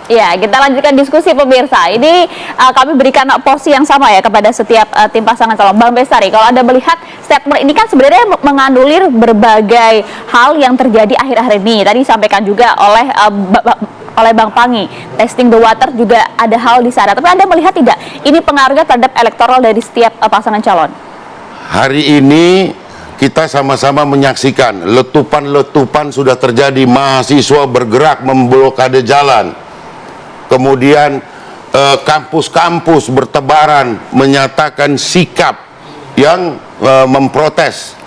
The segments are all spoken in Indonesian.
Ya, kita lanjutkan diskusi pemirsa. Ini kami berikan porsi yang sama ya kepada setiap tim pasangan calon. Bang Bestari, kalau Anda melihat statement ini kan sebenarnya menganulir berbagai hal yang terjadi akhir-akhir ini. Tadi disampaikan juga oleh Bang Panggi, testing the water juga ada hal di sana. Tapi Anda melihat tidak ini pengaruhnya terhadap elektoral dari setiap pasangan calon? Hari ini kita sama-sama menyaksikan letupan-letupan sudah terjadi, mahasiswa bergerak memblokade jalan. Kemudian kampus-kampus bertebaran menyatakan sikap yang memprotes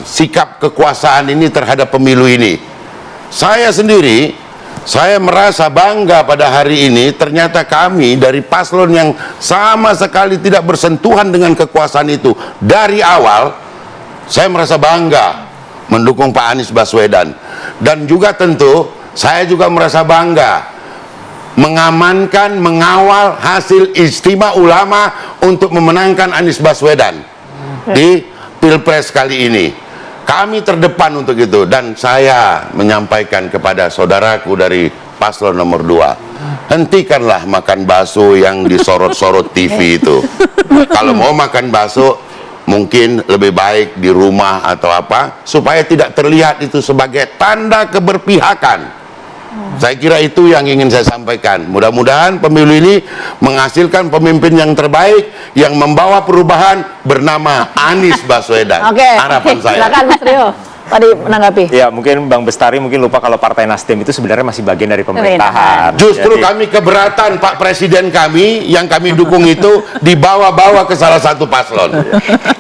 sikap kekuasaan ini terhadap pemilu ini. Saya sendiri, saya merasa bangga pada hari ini. Ternyata kami dari paslon yang sama sekali tidak bersentuhan dengan kekuasaan itu dari awal, saya merasa bangga mendukung Pak Anies Baswedan. Dan juga tentu saya juga merasa bangga mengamankan, mengawal hasil Ijtima Ulama untuk memenangkan Anies Baswedan di Pilpres kali ini. Kami terdepan untuk itu, dan saya menyampaikan kepada saudaraku dari paslon nomor 2, hentikanlah makan bakso yang disorot-sorot TV itu. Kalau mau makan bakso, mungkin lebih baik di rumah atau apa, supaya tidak terlihat itu sebagai tanda keberpihakan. Saya kira itu yang ingin saya sampaikan. Mudah-mudahan pemilu ini menghasilkan pemimpin yang terbaik yang membawa perubahan bernama Anies Baswedan. Harapan saya. Silakan Mas Rio tadi menanggapi. Ya, mungkin Bang Bestari mungkin lupa kalau Partai Nasdem itu sebenarnya masih bagian dari pemerintahan. Justru kami keberatan Pak Presiden kami yang kami dukung itu dibawa-bawa ke salah satu paslon.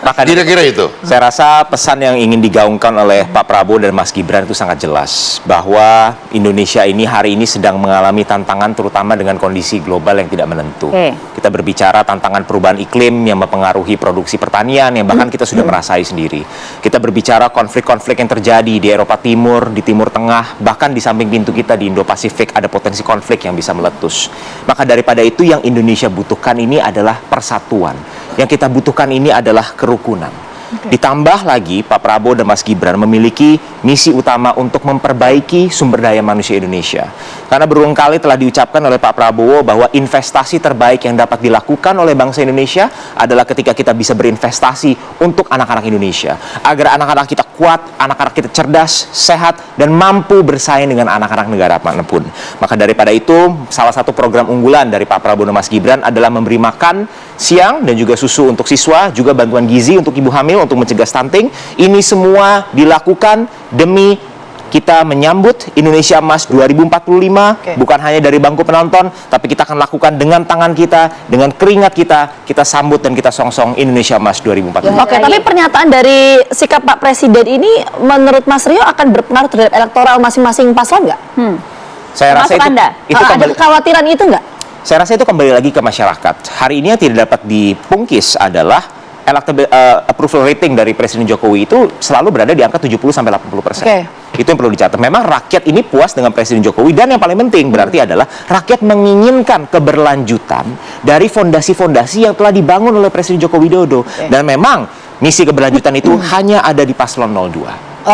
Maka kira-kira itu. Saya rasa pesan yang ingin digaungkan oleh Pak Prabowo dan Mas Gibran itu sangat jelas, bahwa Indonesia ini hari ini sedang mengalami tantangan terutama dengan kondisi global yang tidak menentu. Kita berbicara tantangan perubahan iklim yang mempengaruhi produksi pertanian yang bahkan kita sudah merasai sendiri. Kita berbicara konflik-konflik yang terjadi di Eropa Timur, di Timur Tengah, bahkan di samping pintu kita di Indo-Pasifik ada potensi konflik yang bisa meletus. Maka daripada itu yang Indonesia butuhkan ini adalah persatuan. Yang kita butuhkan ini adalah kerukunan. Ditambah lagi Pak Prabowo dan Mas Gibran memiliki misi utama untuk memperbaiki sumber daya manusia Indonesia. Karena berulang kali telah diucapkan oleh Pak Prabowo bahwa investasi terbaik yang dapat dilakukan oleh bangsa Indonesia adalah ketika kita bisa berinvestasi untuk anak-anak Indonesia. Agar anak-anak kita kuat, anak-anak kita cerdas, sehat, dan mampu bersaing dengan anak-anak negara manapun. Maka daripada itu, salah satu program unggulan dari Pak Prabowo dan Mas Gibran adalah memberi makan siang dan juga susu untuk siswa, juga bantuan gizi untuk ibu hamil untuk mencegah stunting. Ini semua dilakukan demi kita menyambut Indonesia Emas 2045, bukan hanya dari bangku penonton, tapi kita akan lakukan dengan tangan kita, dengan keringat kita sambut dan kita songsong Indonesia Emas 2045. Tapi pernyataan dari sikap Pak Presiden ini menurut Mas Rio akan berpengaruh terhadap elektoral masing-masing paslon nggak? Saya rasa itu ada kekhawatiran itu nggak? Saya rasa itu kembali lagi ke masyarakat. Hari ini yang tidak dapat dipungkis adalah approval rating dari Presiden Jokowi itu selalu berada di angka 70-80%. Itu yang perlu dicatat. Memang rakyat ini puas dengan Presiden Jokowi, dan yang paling penting berarti adalah rakyat menginginkan keberlanjutan dari fondasi-fondasi yang telah dibangun oleh Presiden Joko Widodo. Dan memang misi keberlanjutan itu hanya ada di paslon 02.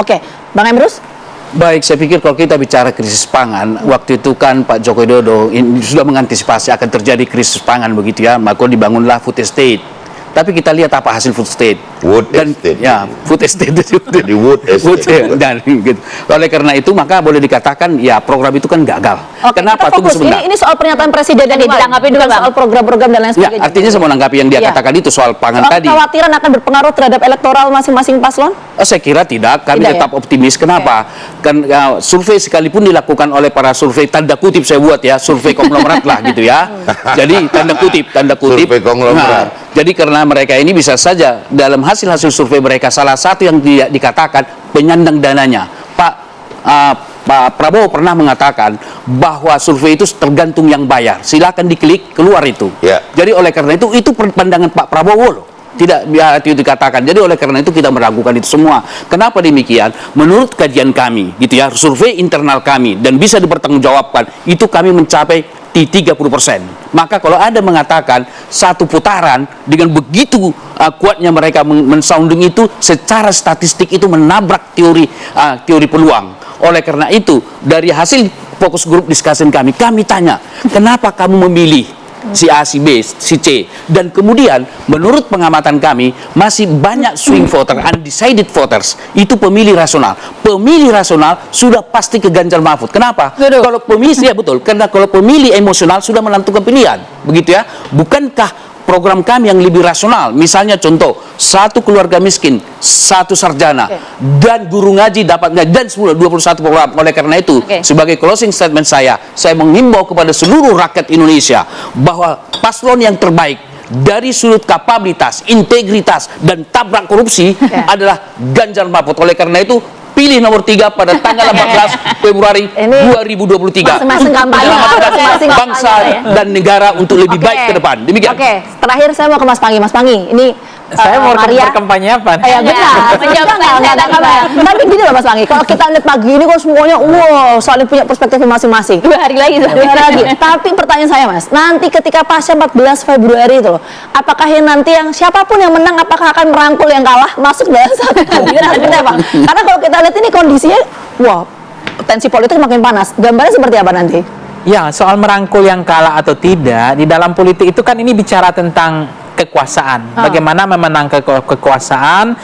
Bang Emrus? Baik, saya pikir kalau kita bicara krisis pangan, waktu itu kan Pak Joko Widodo sudah mengantisipasi akan terjadi krisis pangan begitu ya, maka dibangunlah food estate. Tapi kita lihat apa hasil food estate. Food estate. Ya, food estate itu. Di wood estate. Dan gitu. Oleh karena itu maka boleh dikatakan ya program itu kan gagal. Kenapa? Tunggu sebentar. Ini soal pernyataan Presiden dan ditanggapi juga soal program-program dan lain sebagainya. Ya, artinya saya mau menanggapi yang dia katakan itu soal pangan tadi. Kekhawatiran akan berpengaruh terhadap elektoral masing-masing paslon? Saya kira tidak. Kami tetap optimis. Kenapa? Kan survei sekalipun dilakukan oleh para survei, tanda kutip saya buat ya, survei konglomerat lah gitu ya. Jadi tanda kutip. Survei konglomerat. Jadi karena mereka ini bisa saja dalam hasil-hasil survei mereka salah satu yang tidak dikatakan penyandang dananya. Pak Prabowo pernah mengatakan bahwa survei itu tergantung yang bayar. Silakan diklik, keluar itu. Jadi oleh karena itu pandangan Pak Prabowo loh. Tidak itu dikatakan. Jadi oleh karena itu kita meragukan itu semua. Kenapa demikian? Menurut kajian kami, gitu ya, survei internal kami dan bisa dipertanggungjawabkan, itu kami mencapai di 30%. Maka kalau Anda mengatakan satu putaran dengan begitu kuatnya mereka mensounding itu, secara statistik itu menabrak teori peluang. Oleh karena itu, dari hasil fokus group discussion kami tanya, kenapa kamu memilih si A, si B, si C, dan kemudian menurut pengamatan kami masih banyak swing voter, undecided voters, itu pemilih rasional. Pemilih rasional sudah pasti ke Ganjar Mahfud. Kenapa? Betul. Kalau pemilih, ya betul, karena kalau pemilih emosional sudah menentukan pilihan, begitu ya. Bukankah program kami yang lebih rasional, misalnya contoh, satu keluarga miskin, satu sarjana, dan guru ngaji dapat ngaji, dan 21 program. Oleh karena itu, sebagai closing statement saya menghimbau kepada seluruh rakyat Indonesia bahwa paslon yang terbaik dari sudut kapabilitas, integritas, dan tabrak korupsi adalah Ganjar Mahfud. Oleh karena itu, pilih nomor 3 pada tanggal 14 Februari 2023. Masing-masing kampanye, masing-masing bangsa dan negara untuk lebih baik ke depan. Demikian. Terakhir saya mau ke Mas Pangi. Mas Pangi, ini saya mau Maria berkampanye apa? Ya benar. Tapi gini loh Mas Pangi, kalau kita lihat pagi ini kok semuanya saling punya perspektif masing-masing. 2 hari lagi. Tapi pertanyaan saya Mas, nanti ketika pasca 14 Februari itu loh, apakah nanti yang siapapun yang menang apakah akan merangkul yang kalah masuk dalam satu kabinet seperti apa? Karena kalau kita lihat ini kondisinya, tensi politik makin panas. Gambarnya seperti apa nanti? Ya, soal merangkul yang kalah atau tidak, di dalam politik itu kan ini bicara tentang kekuasaan. Bagaimana memenangkan kekuasaan.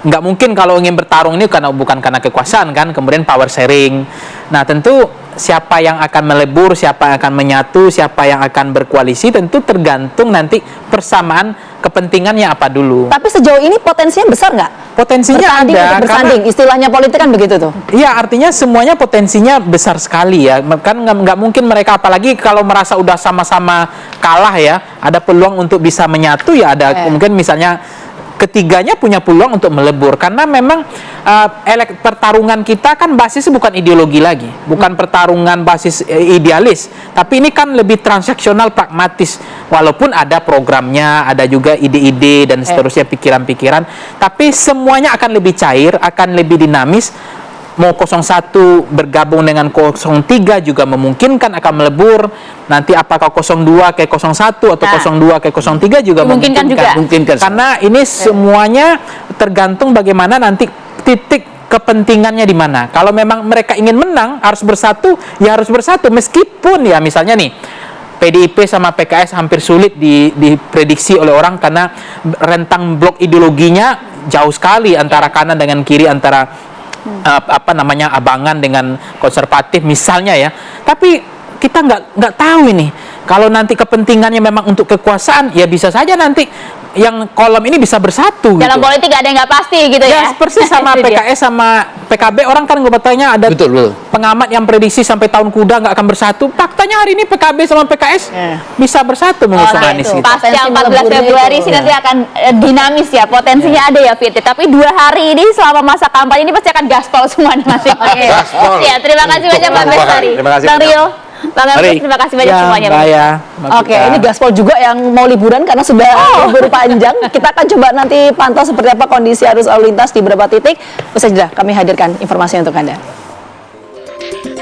Nggak mungkin kalau ingin bertarung ini bukan karena kekuasaan kan, kemudian power sharing. Nah, tentu siapa yang akan melebur, siapa yang akan menyatu, siapa yang akan berkoalisi, tentu tergantung nanti persamaan kepentingannya apa dulu. Tapi sejauh ini potensinya besar nggak? Potensinya ada. Bersanding, istilahnya politik kan begitu tuh. Iya, artinya semuanya potensinya besar sekali ya. Kan nggak mungkin mereka, apalagi kalau merasa udah sama-sama kalah ya, ada peluang untuk bisa menyatu ya, ada mungkin misalnya ketiganya punya peluang untuk melebur, karena memang pertarungan kita kan basisnya bukan ideologi lagi, bukan pertarungan basis idealis, tapi ini kan lebih transaksional, pragmatis, walaupun ada programnya, ada juga ide-ide dan seterusnya, pikiran-pikiran, tapi semuanya akan lebih cair, akan lebih dinamis. Mau 01 bergabung dengan 03 juga memungkinkan akan melebur. Nanti apakah 02 ke 01 atau 02 ke 03 juga memungkinkan juga. Karena ini semuanya tergantung bagaimana nanti titik kepentingannya di mana. Kalau memang mereka ingin menang harus bersatu, ya harus bersatu, meskipun ya misalnya nih PDIP sama PKS hampir sulit diprediksi oleh orang karena rentang blok ideologinya jauh sekali antara kanan dengan kiri, antara abangan dengan konservatif misalnya ya. Tapi kita nggak tahu ini. Kalau nanti kepentingannya memang untuk kekuasaan, ya bisa saja nanti yang kolom ini bisa bersatu. Dalam gitu. politik ada yang nggak pasti gitu ya. Persis sama PKS sama PKB, orang kan bertanya ada pengamat yang prediksi sampai tahun kuda nggak akan bersatu. Faktanya hari ini PKB sama PKS bisa bersatu mengusung Anies. Gitu. Pasca 14 Februari sih nanti akan dinamis ya, potensinya ada ya Fit. Tapi 2 hari ini selama masa kampanye ini pasti akan gaspol semua nih Mas. Ya, terima kasih banyak Pak Bestari. Bang Rio, Bang Agus, terima kasih banyak semuanya. Oke, ini gaspol juga yang mau liburan karena sudah libur panjang. Kita akan coba nanti pantau seperti apa kondisi arus lalu lintas di beberapa titik. Usai jeda kami hadirkan informasi untuk Anda.